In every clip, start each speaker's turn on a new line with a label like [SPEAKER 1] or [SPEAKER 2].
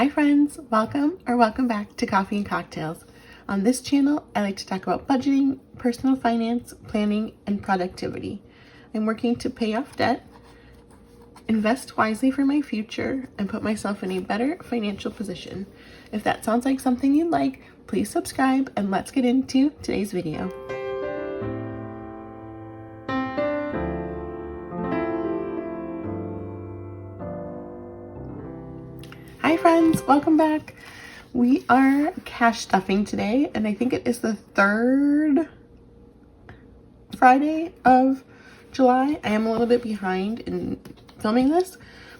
[SPEAKER 1] Hi friends, welcome back to Coffee and Cocktails. On this channel, I like to talk about budgeting, personal finance, planning, and productivity. I'm working to pay off debt, invest wisely for my future, and put myself in a better financial position. If that sounds like something you'd like, please subscribe and let's get into today's video. Hi friends, welcome back. We are cash stuffing today, and I think it is the third Friday of July. I am a little bit behind in filming this,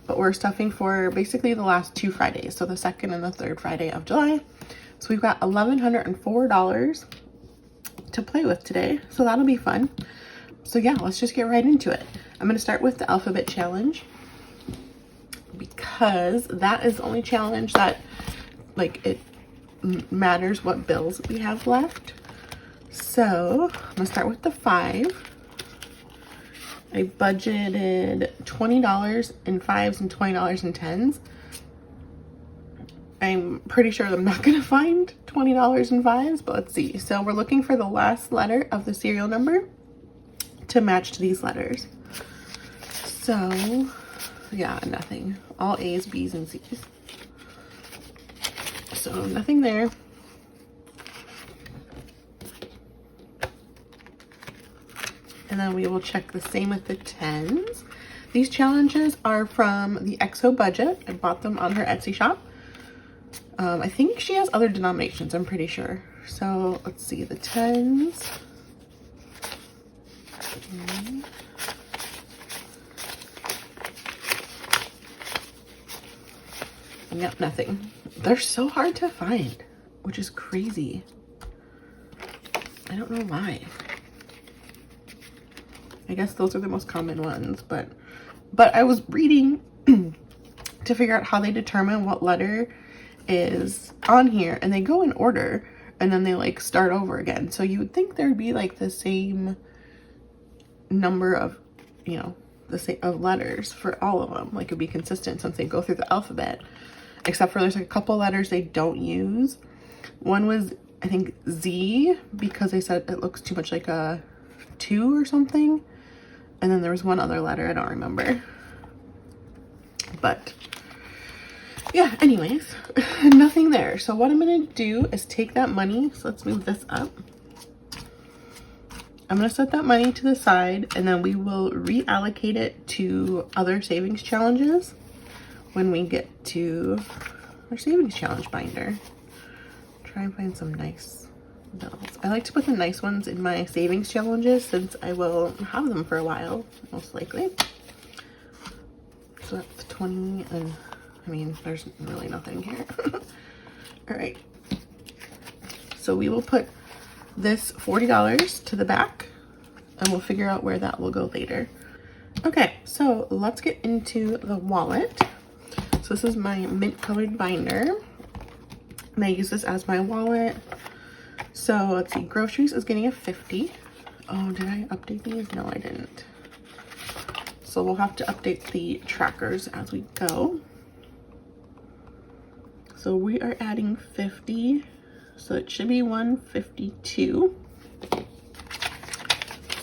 [SPEAKER 1] but we're stuffing for basically the last two Fridays, so the second and the third Friday of July. So we've got $1,104 to play with today, so that'll be fun. So yeah, let's just get right into it. I'm going to start with the alphabet challenge, because that is the only challenge that it matters what bills we have left. So I'm gonna start with the 5. I budgeted $20 in 5s and $20 in 10s. I'm pretty sure I'm not gonna find $20 in 5s, but let's see. So we're looking for the last letter of the serial number to match to these letters. So yeah, nothing. All A's, B's, and C's. So nothing there. And then we will check the same with the 10s. These challenges are from the XO budget. I bought them on her Etsy shop. I think she has other denominations, I'm pretty sure. So let's see, the 10s. Okay. Yep, nothing. They're so hard to find, which is crazy. I don't know why. I guess those are the most common ones, but I was reading to figure out how they determine what letter is on here, and they go in order and then they start over again. So you would think there'd be the same number of, the same of letters for all of them. It'd be consistent since they go through the alphabet. Except for there's a couple letters they don't use. One was, I think, Z, because they said it looks too much like a 2 or something. And then there was one other letter, I don't remember. But yeah, anyways, nothing there. So what I'm gonna do is take that money. So let's move this up. I'm gonna set that money to the side, and then we will reallocate it to other savings challenges when we get to our savings challenge binder. Try and find some nice bills. I like to put the nice ones in my savings challenges since I will have them for a while, most likely. So that's 20, and I mean, there's really nothing here. All right. So we will put this $40 to the back, and we'll figure out where that will go later. Okay, so let's get into the wallet. So this is my mint colored binder, and I use this as my wallet. So let's see, groceries is getting a 50. Oh, did I update these? No, I didn't. So we'll have to update the trackers as we go. So we are adding 50, so it should be 152.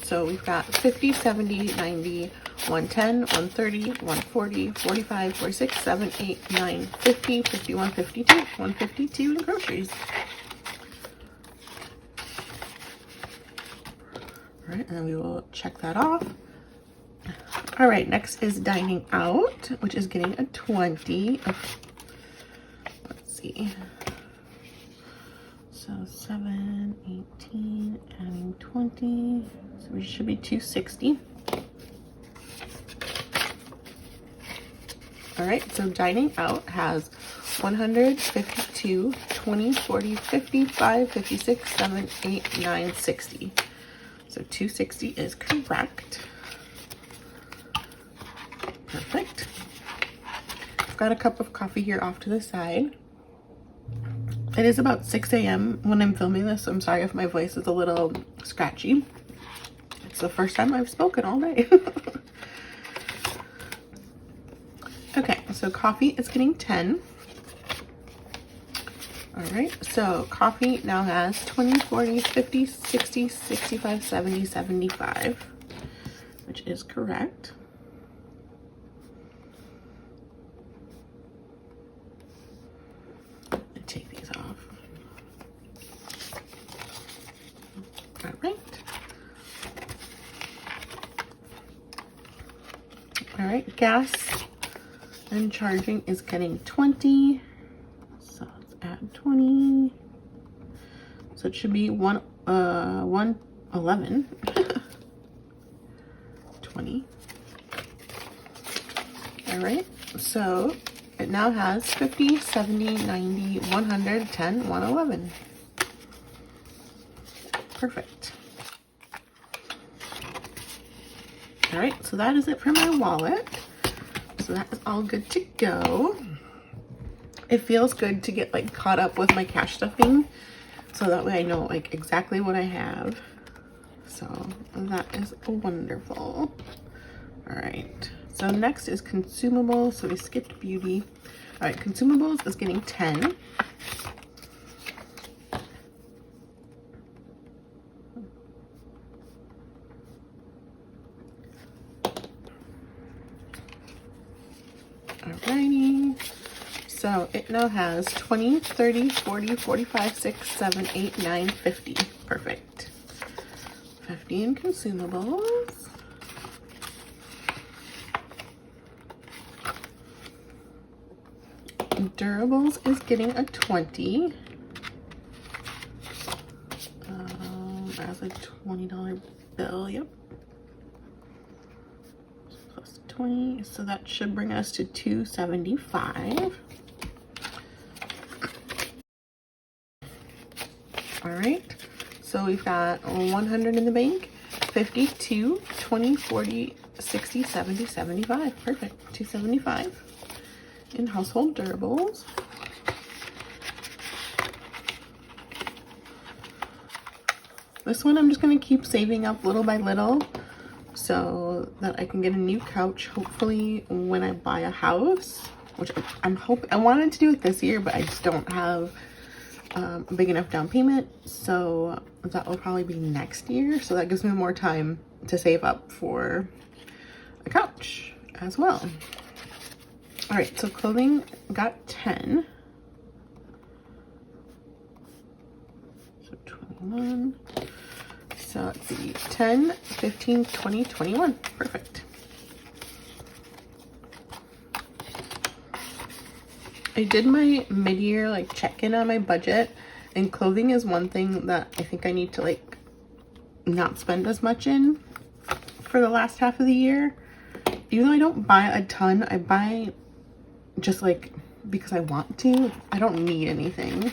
[SPEAKER 1] So we've got 50, 70, 90, 110, 130, 140, 45, 46, 7, 8, 9, 50, 51, 52, 152 in groceries. All right, and then we will check that off. All right, next is dining out, which is getting a 20. Let's see. So 7, 18, adding 20. So we should be 260. All right, so dining out has 152, 20, 40, 55, 56, 7, 8, 9, 60. So 260 is correct. Perfect. I've got a cup of coffee here off to the side. It is about 6 a.m. when I'm filming this, so I'm sorry if my voice is a little scratchy. It's the first time I've spoken all day. Okay, so coffee is getting 10. All right, so coffee now has 20, 40, 50, 60, 65, 70, 75, which is correct. Take these off. All right. All right, gas and charging is getting 20. So let's add 20. So it should be 111. 20. All right, so it now has 50, 70, 90, 100, 10, 111. Perfect. All right, so that is it for my wallet. So that is all good to go. It feels good to get like caught up with my cash stuffing, so that way I know like exactly what I have. So that is wonderful. All right, so next is consumables. So we skipped beauty. All right, consumables is getting 10. Alrighty, so it now has 20, 30, 40, 45, 6, 7, 8, 9, 50. Perfect. 50 in consumables. Durables is getting a 20. As a $20 bill, yep. 20, so that should bring us to 275. All right, so we've got 100 in the bank, 52, 20, 40, 60, 70, 75. Perfect. 275 in household durables. This one I'm just going to keep saving up little by little, so that I can get a new couch hopefully when I buy a house, which I wanted to do it this year, but I just don't have a big enough down payment, so that will probably be next year. So that gives me more time to save up for a couch as well. All right, so clothing got 10. So 21. So let's see, 10, 15, 20, 21. Perfect. I did my mid-year like check-in on my budget, and clothing is one thing that I think I need to like not spend as much in for the last half of the year. Even though I don't buy a ton, I buy just like because I want to. I don't need anything.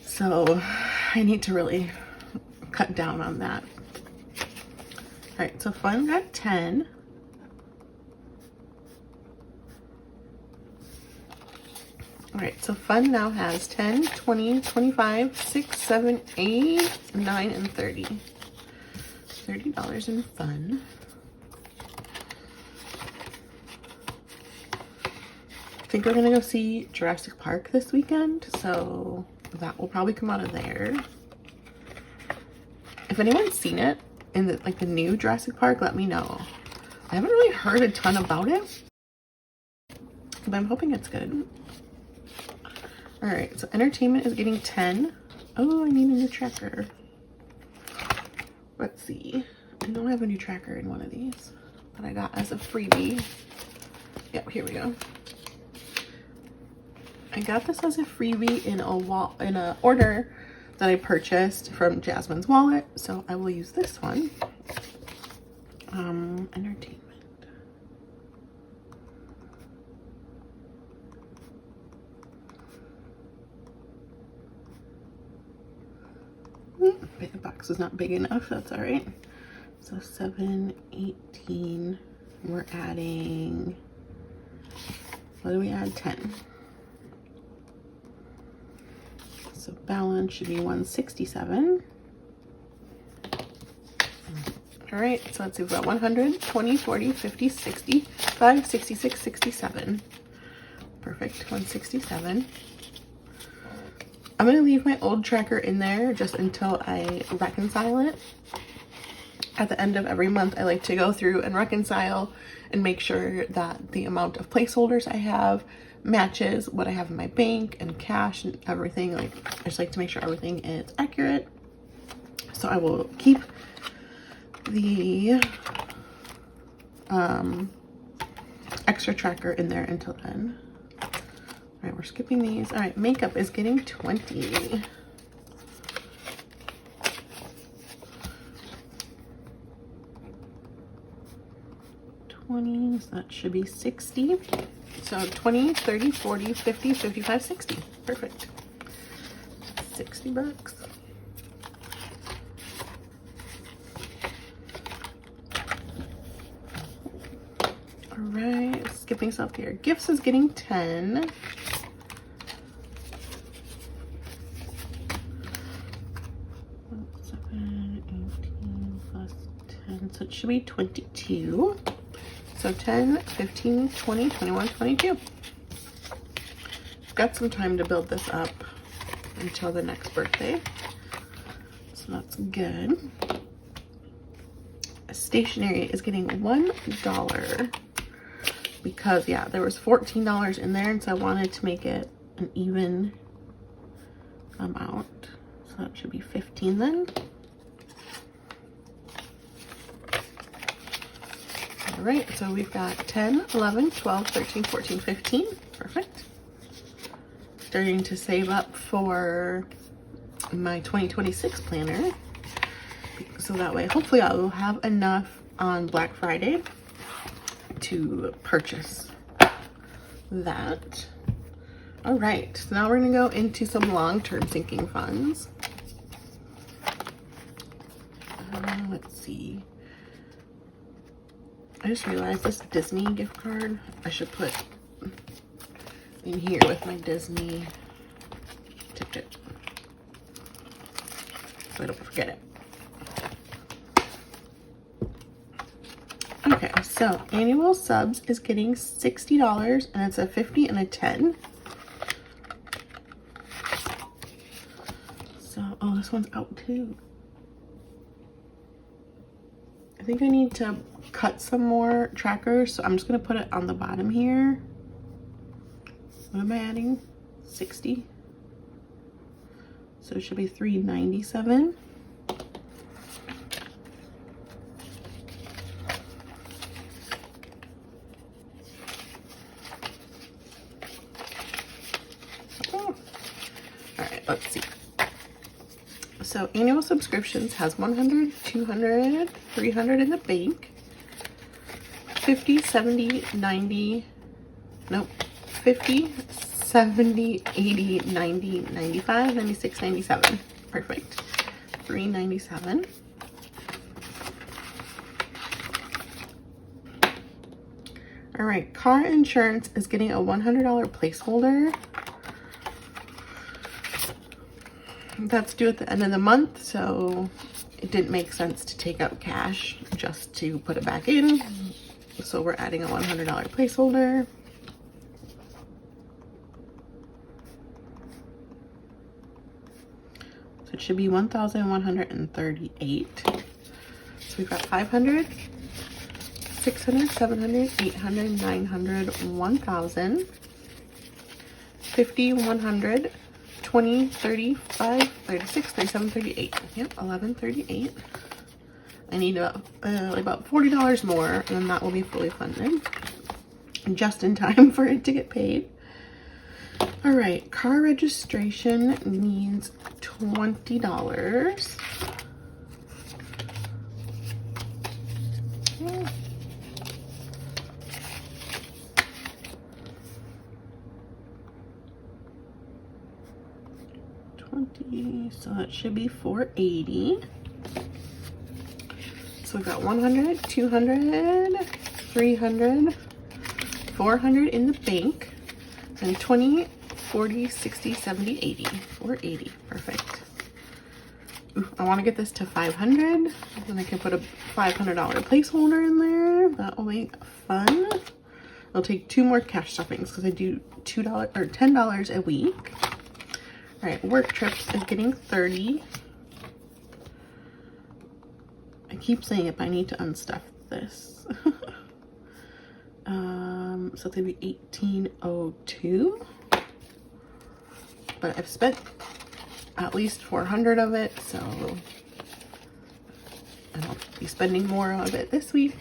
[SPEAKER 1] So I need to really cut down on that. All right, so fun got 10. All right, so fun now has 10, 20, 25, 6, 7, 8, 9, and 30. $30 in fun. I think we're gonna go see Jurassic Park this weekend, so that will probably come out of there. If anyone's seen it in the new Jurassic Park, let me know. I haven't really heard a ton about it, but I'm hoping it's good. All right, so entertainment is getting 10. Oh, I need a new tracker. Let's see. I know I have a new tracker in one of these that I got as a freebie. Yep, here we go. I got this as a freebie in a order that I purchased from Jasmine's wallet, so I will use this one. Entertainment. The box is not big enough, that's all right. So 7, 18, we're adding, what do we add? 10. So balance should be 167. All right, so let's see, we've got 100, 20, 40, 50, 65, 66, 67. Perfect, 167. I'm going to leave my old tracker in there just until I reconcile it. At the end of every month, I like to go through and reconcile and make sure that the amount of placeholders I have matches what I have in my bank and cash and everything. Like, I just like to make sure everything is accurate. So I will keep the extra tracker in there until then. All right, we're skipping these. All right, makeup is getting 20. So that should be 60. So 20, 30, 40, 50, 55, 60. Perfect. 60 bucks. All right, skipping stuff here. Gifts is getting 10. So it should be 22. So 10, 15, 20, 21, 22. I've got some time to build this up until the next birthday. So that's good. Stationery is getting $1 because, yeah, there was $14 in there, and so I wanted to make it an even amount. So that should be 15 then. All right, so we've got 10, 11, 12, 13, 14, 15. Perfect. Starting to save up for my 2026 planner. So that way, hopefully I will have enough on Black Friday to purchase that. All right, so now we're gonna go into some long-term sinking funds. Let's see. I just realized this Disney gift card I should put in here with my Disney tip so I don't forget it. Okay, so annual subs is getting $60, and it's a 50 and a 10. So, oh, this one's out too. I think I need to cut some more trackers, so I'm just gonna put it on the bottom here. What am I adding? 60. So it should be $3.97. All right, let's see. So annual subscriptions has 100, 200, 300 in the bank. 50, 70, 90, nope, 50, 70, 80, 90, 95, 96, 97. Perfect. $3.97. All right, car insurance is getting a $100 placeholder. That's due at the end of the month, so it didn't make sense to take out cash just to put it back in. So we're adding a $100 placeholder. So it should be 1,138. So we've got 500, 600, 700, 800, 900, 1,000, 50, 100, 20, 35, 36, 37, 38. Yep, 1138. I need about $40 more, and then that will be fully funded. Just in time for it to get paid. All right, car registration needs $20. Yeah. So that should be $480. So we've got 100, 200, 300, 400 in the bank, and 20, 40, 60, 70, 80. 480. Perfect. Ooh, I want to get this to 500. Then I can put a $500 placeholder in there. That will make fun. I'll take 2 more cash stuffings because I do $2 or $10 a week. All right, work trips is getting 30. I keep saying it, but I need to unstuff this. So it's gonna be 1802. But I've spent at least 400 of it, so I'll be spending more of it this week.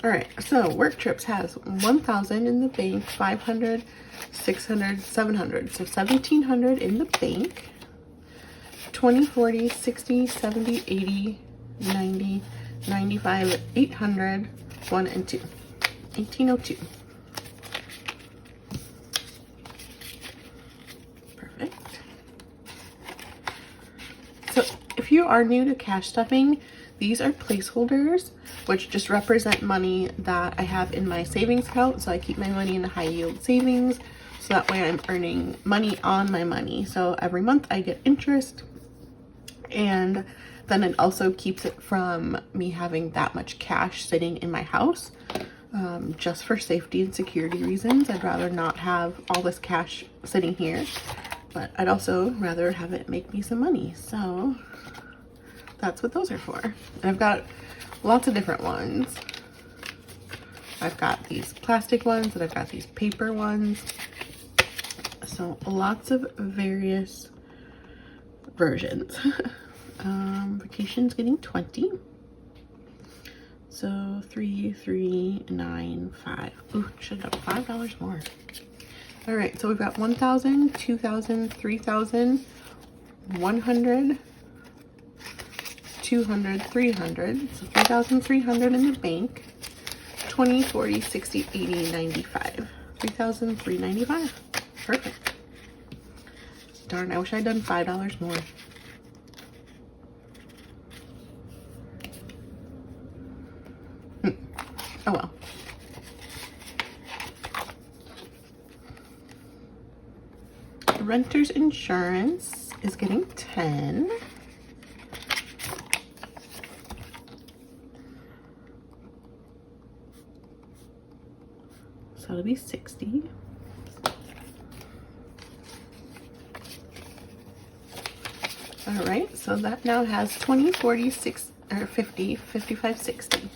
[SPEAKER 1] All right, so work trips has 1,000 in the bank, 500, 600, 700. So 1,700 in the bank. 20, 40, 60, 70, 80, 90, 95, 800, 1 and 2. 1802. Perfect. So if you are new to cash stuffing, these are placeholders, which just represent money that I have in my savings account. So I keep my money in a high yield savings. So that way I'm earning money on my money. So every month I get interest, and then it also keeps it from me having that much cash sitting in my house. Just for safety and security reasons, I'd rather not have all this cash sitting here, but I'd also rather have it make me some money. So that's what those are for. And I've got lots of different ones. I've got these plastic ones and I've got these paper ones. So lots of various versions. Vacation's getting 20. So 3, 3, 9, 5. Ooh, should have done $5 more. All right, so we've got 1,000, 2,000, 3,000, 100, 200, 300. So 3,300 in the bank. 20, 40, 60, 80, 95. 3,395. Perfect. Darn, I wish I'd done $5 more. Oh well. Renter's insurance is getting 10. So it'll be 60. All right, so that now has 20, 40, 6, or 50, 55, 60.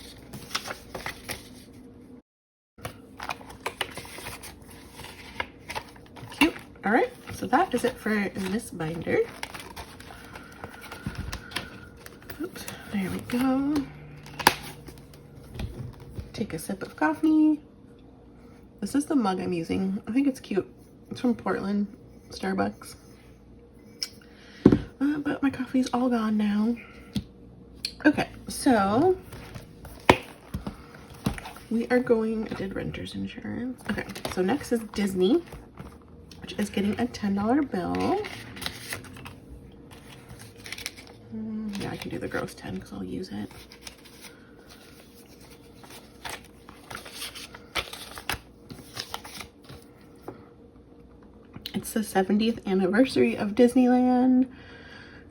[SPEAKER 1] Cute. All right, so that is it for this binder. Oops, there we go. Take a sip of coffee. This is the mug I'm using. I think it's cute. It's from Portland, Starbucks. But my coffee's all gone now. Okay, so we are going, I did renter's insurance. Okay, so next is Disney, which is getting a $10 bill. Yeah, I can do the gross 10 because I'll use it. It's the 70th anniversary of Disneyland.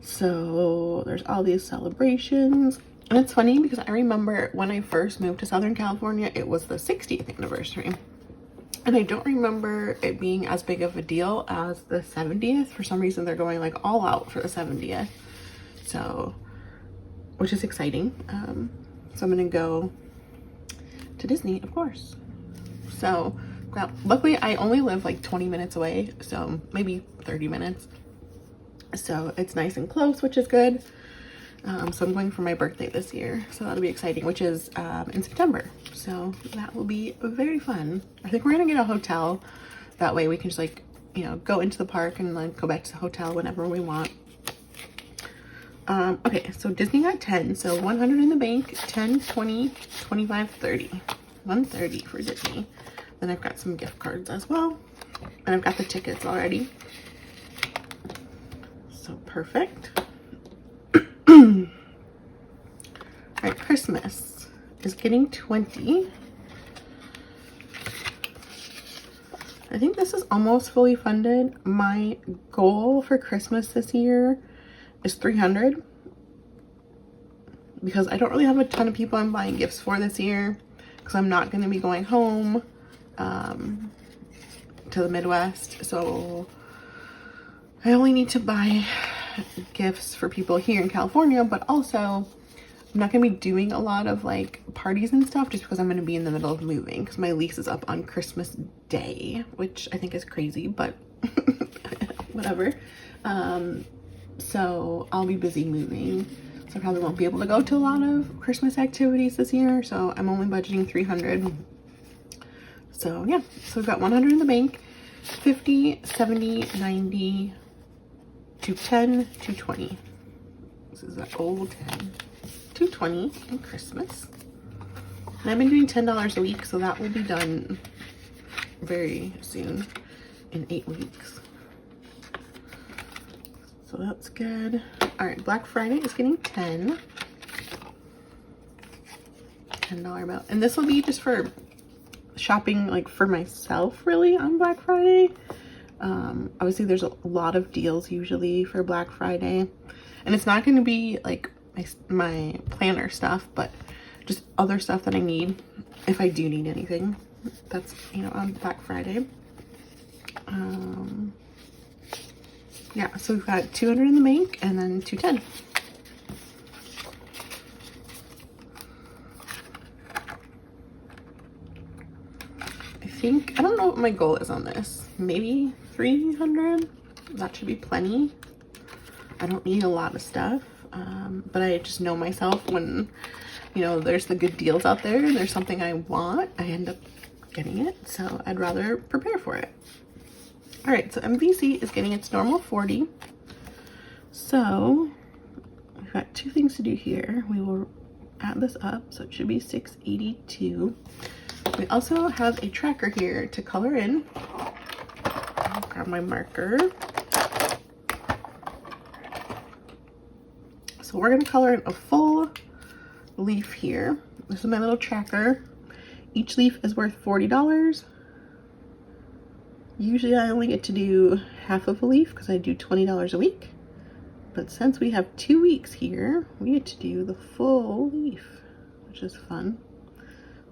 [SPEAKER 1] So there's all these celebrations. And it's funny because I remember when I first moved to Southern California, it was the 60th anniversary. And I don't remember it being as big of a deal as the 70th. For some reason, they're going like all out for the 70th. So, which is exciting. So I'm gonna go to Disney, of course. So, well, luckily I only live like 20 minutes away. So maybe 30 minutes. So it's nice and close, which is good. So I'm going for my birthday this year, so that'll be exciting, which is in September. So that will be very fun. I think we're gonna get a hotel. That way we can just like, you know, go into the park and then go back to the hotel whenever we want. Okay, so Disney got 10. So 100 in the bank, 10, 20, 25, 30. 130 for Disney. Then I've got some gift cards as well. And I've got the tickets already. So perfect. All right, Christmas is getting 20. I think this is almost fully funded. My goal for Christmas this year is 300 because I don't really have a ton of people I'm buying gifts for this year because I'm not going to be going home to the Midwest, so I only need to buy gifts for people here in California, but also I'm not gonna be doing a lot of like parties and stuff just because I'm gonna be in the middle of moving, because my lease is up on Christmas Day, which I think is crazy, but whatever. So I'll be busy moving, so I probably won't be able to go to a lot of Christmas activities this year, so I'm only budgeting $300. So yeah, so we've got 100 in the bank, 50, 70, 90, 210, 220. This is an old 10. 220 in Christmas. And I've been doing $10 a week, so that will be done very soon, in 8 weeks. So that's good. All right, Black Friday is getting $10 bill. And this will be just for shopping, like for myself really on Black Friday. Obviously there's a lot of deals usually for Black Friday, and it's not going to be like my planner stuff, but just other stuff that I need if I do need anything that's, you know, on Black Friday. Yeah, so we've got 200 in the bank and then 210. I don't know what my goal is on this. Maybe 300. That should be plenty. I don't need a lot of stuff, but I just know myself when, you know, there's the good deals out there and there's something I want, I end up getting it. So I'd rather prepare for it. All right, so MVC is getting its normal 40. So we've got 2 things to do here. We will add this up, so it should be 682. We also have a tracker here to color in. I'll grab my marker. So we're going to color in a full leaf here. This is my little tracker. Each leaf is worth $40. Usually I only get to do half of a leaf because I do $20 a week. But since we have 2 weeks here, we get to do the full leaf, which is fun.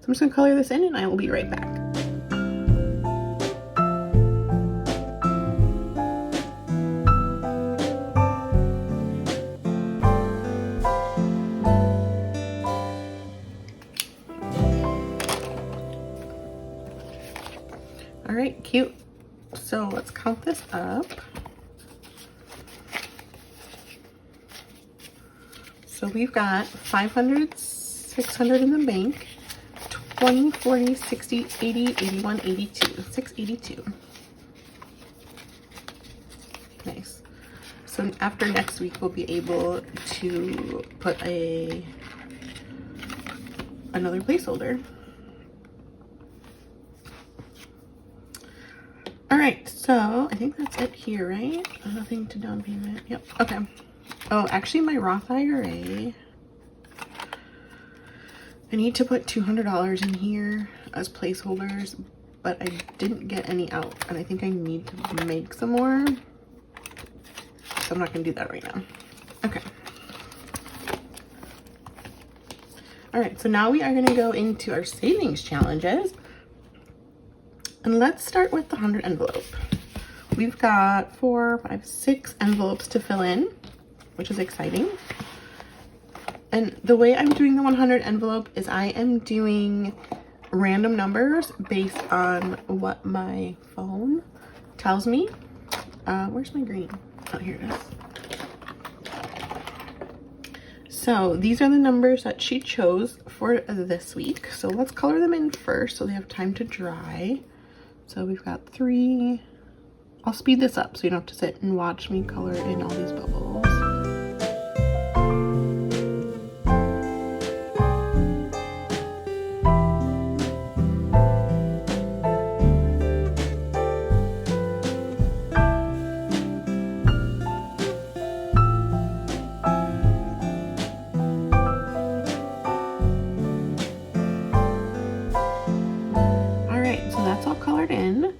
[SPEAKER 1] So I'm just going to color this in and I will be right back. All right, cute. So let's count this up. So we've got 500, 600 in the bank, 20, 40, 60, 80, 81, 82, 682. Nice. So after next week, we'll be able to put another placeholder. All right, so I think that's it here, right? Nothing to down payment. Yep. Okay. Oh, actually, my Roth IRA, I need to put $200 in here as placeholders, but I didn't get any out, and I think I need to make some more. So I'm not going to do that right now. Okay. All right, so now we are going to go into our savings challenges. And let's start with the 100 envelope. We've got 4, 5, 6 envelopes to fill in, which is exciting. And the way I'm doing the 100 envelope is I am doing random numbers based on what my phone tells me. Where's my green? Oh, here it is. So these are the numbers that she chose for this week. So let's color them in first so they have time to dry. So we've got 3. I'll speed this up so you don't have to sit and watch me color in all these bubbles. That's all colored in.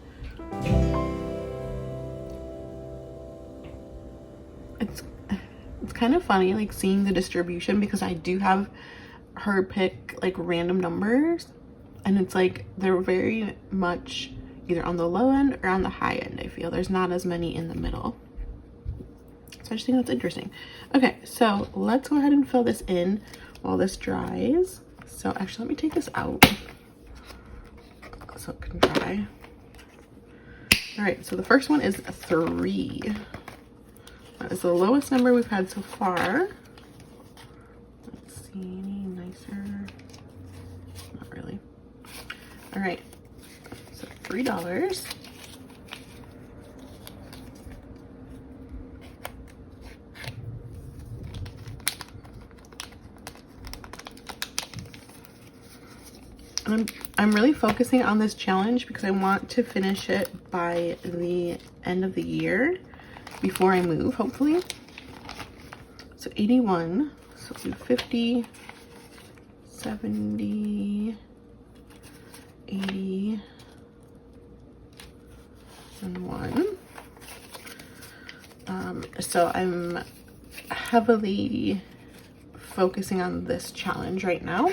[SPEAKER 1] It's kind of funny like seeing the distribution because I do have her pick like random numbers, and it's like they're very much either on the low end or on the high end. I feel there's not as many in the middle. So I just think that's interesting. Okay, so let's go ahead and fill this in while this dries. So actually, let me take this out so it can dry. All right, so the first one is 3. That is the lowest number we've had so far. Let's see, any nicer? Not really. All right, so $3. I'm really focusing on this challenge because I want to finish it by the end of the year before I move, hopefully. So 81, so we'll do 50, 70, 80, and 1. So I'm heavily focusing on this challenge right now,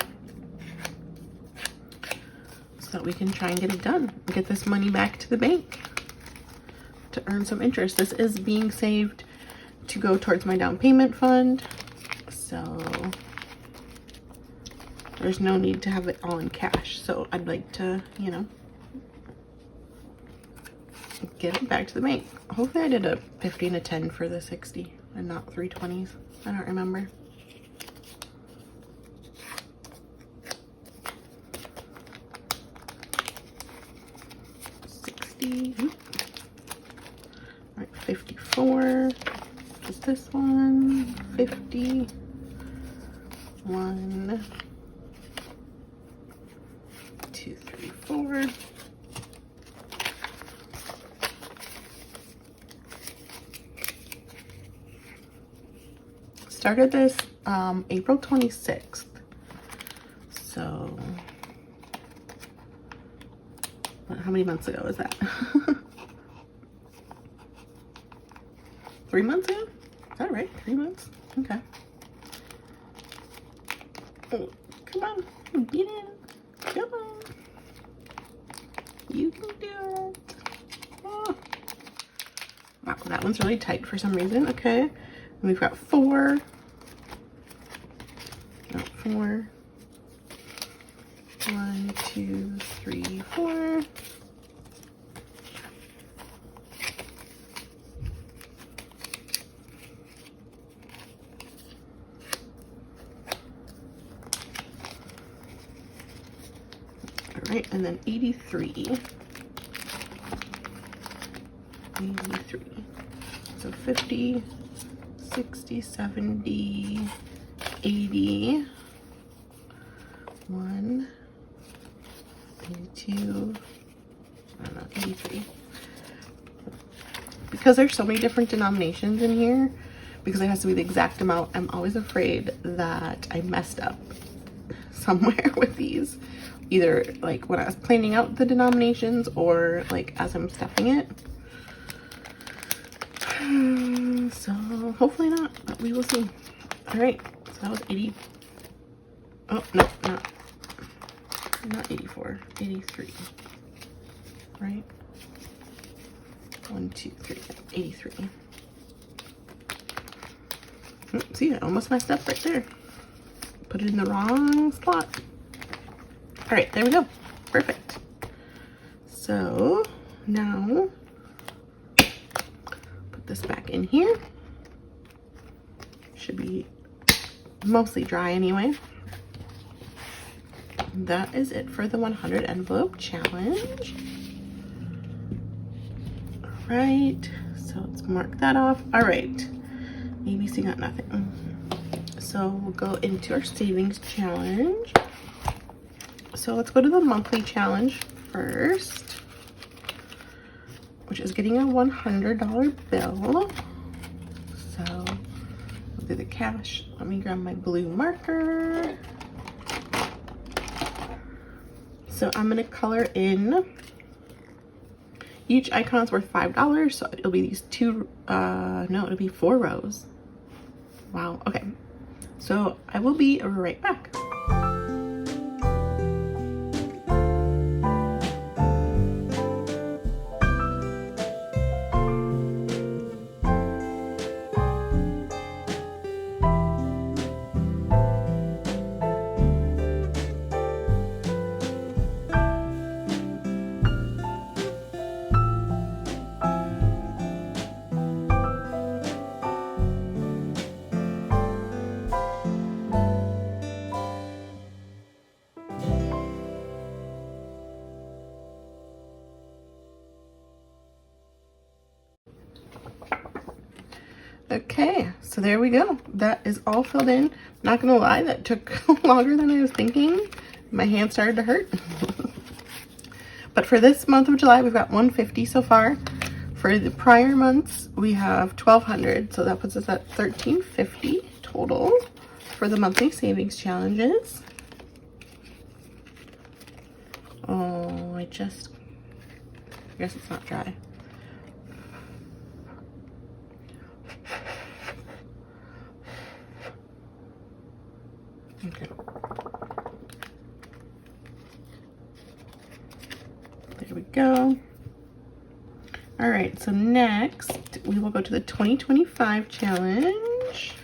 [SPEAKER 1] so that we can try and get it done and get this money back to the bank to earn some interest. This is being saved to go towards my down payment fund, so there's no need to have it all in cash. So I'd like to, you know, get it back to the bank. Hopefully I did a 50 and a 10 for the 60 and not 3 20s. I don't remember. All right, 54 is this one. 50, 1, 2, 3, 4. Started this April 26th. So how many months ago is that? 3 months ago? Is that right? 3 months? Okay. Oh, come on. Get in. Come on. You can do it. Oh. Wow, that one's really tight for some reason. Okay. And we've got 4. No, 4. 1, 2, 3, 4. All right, and then 83. 83. So 50, 60, 70, 80. 1, 82, I don't know, 83. Because there's so many different denominations in here, because it has to be the exact amount, I'm always afraid that I messed up somewhere with these. Either like when I was planning out the denominations or like as I'm stuffing it. So hopefully not, but we will see. All right, so that was 80. Oh, no, not 84, 83, right? 1, 2, 3, 83. Oh, see, I almost messed up right there. Put it in the wrong slot. All right, there we go. Perfect. So now put this back in here. Should be mostly dry anyway. That is it for the 100 envelope challenge. All right, so let's mark that off. All right, ABC got nothing. So we'll go into our savings challenge. So let's go to the monthly challenge first, which is getting a $100 bill. So we'll do the cash. Let me grab my blue marker. So I'm gonna color in, each icon's worth $5, so it'll be these it'll be 4 rows. Wow, okay. So I will be right back. Okay, so there we go. That is all filled in. Not gonna lie, that took longer than I was thinking. My hand started to hurt. But for this month of July, we've got 150 so far. For the prior months, we have 1,200, so that puts us at 1,350 total for the monthly savings challenges. Oh, I guess it's not dry. Okay. There we go. All right, so next we will go to the 2025 challenge.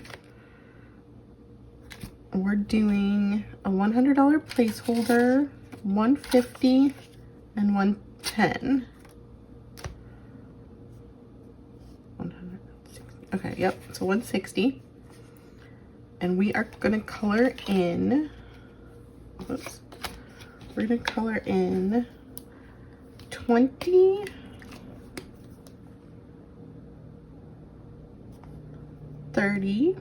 [SPEAKER 1] We're doing a $100 placeholder, 150 and 110. 160. Okay, yep, so 160. And we are gonna color in, oops, we're gonna color in 20, 30,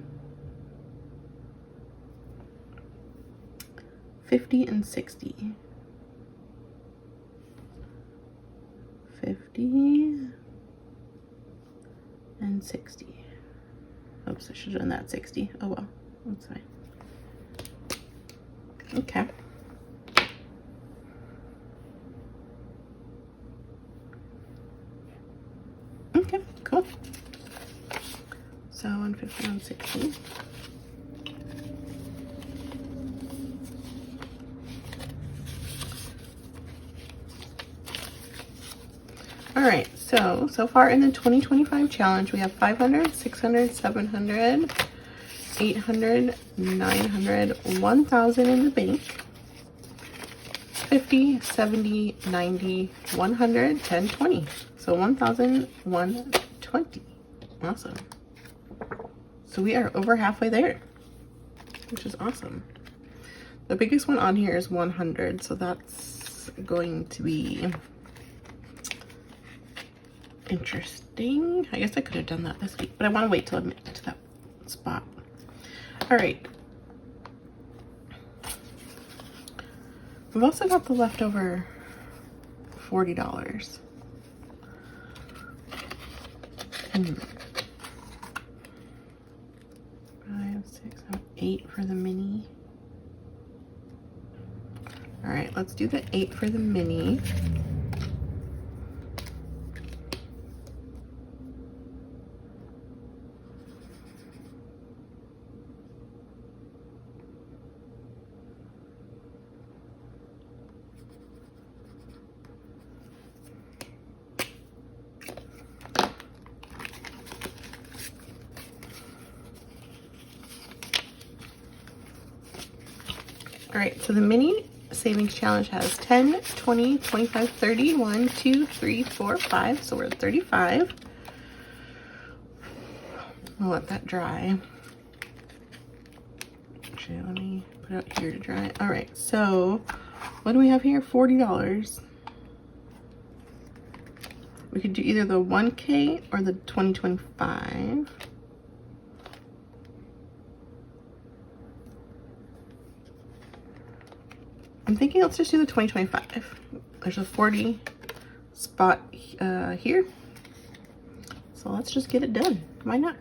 [SPEAKER 1] 50, and 60. 50 and 60. Oops, I should have done that 60. Oh well, that's fine. Okay. Okay, cool. So 150 and 60. All right, so far in the 2025 challenge, we have 500, 600, 700, 800, 900, 1,000 in the bank, 50, 70, 90, 100, 10, 20. So 1,120. Awesome. So we are over halfway there, which is awesome. The biggest one on here is 100, so that's going to be interesting. I guess I could have done that this week, but I want to wait till I get to that spot. All right. We've also got the leftover $40. 5, 6, 7, 8 for the mini. All right, let's do the 8 for the mini. All right, so the mini savings challenge has 10, 20, 25, 30, 1, 2, 3, 4, 5. So we're at 35. I'll let that dry. Actually, let me put it out here to dry. All right, so what do we have here? $40. We could do either the 1K or the 2025. I'm thinking let's just do the 2025. There's a 40 spot here. So let's just get it done. Why not?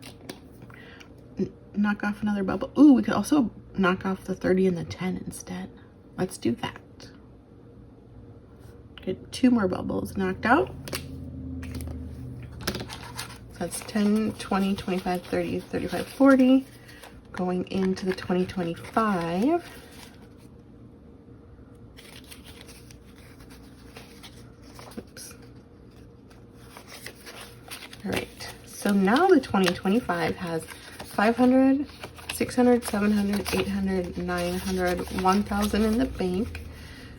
[SPEAKER 1] Knock off another bubble. Ooh, we could also knock off the 30 and the 10 instead. Let's do that. Get 2 more bubbles knocked out. So that's 10, 20, 25, 30, 35, 40. Going into the 2025. All right, so now the 2025 has 500, 600, 700, 800, 900, 1,000 in the bank,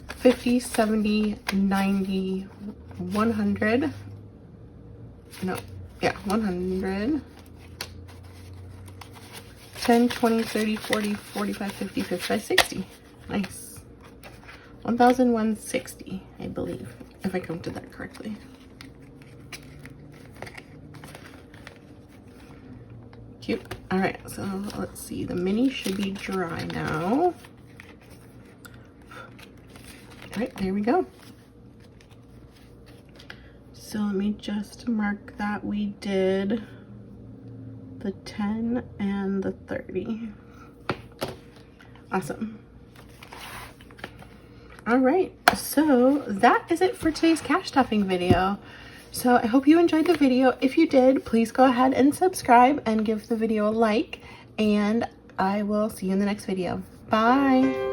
[SPEAKER 1] 50, 70, 90, 100, no, yeah, 100, 10, 20, 30, 40, 45, 50, 55, 60. Nice. 1,160, I believe, if I counted that correctly. Cute. All right, so let's see. The mini should be dry now. All right, there we go. So let me just mark that we did the 10 and the 30. Awesome. All right, so that is it for today's cash stuffing video. So I hope you enjoyed the video. If you did, please go ahead and subscribe and give the video a like, and I will see you in the next video. Bye.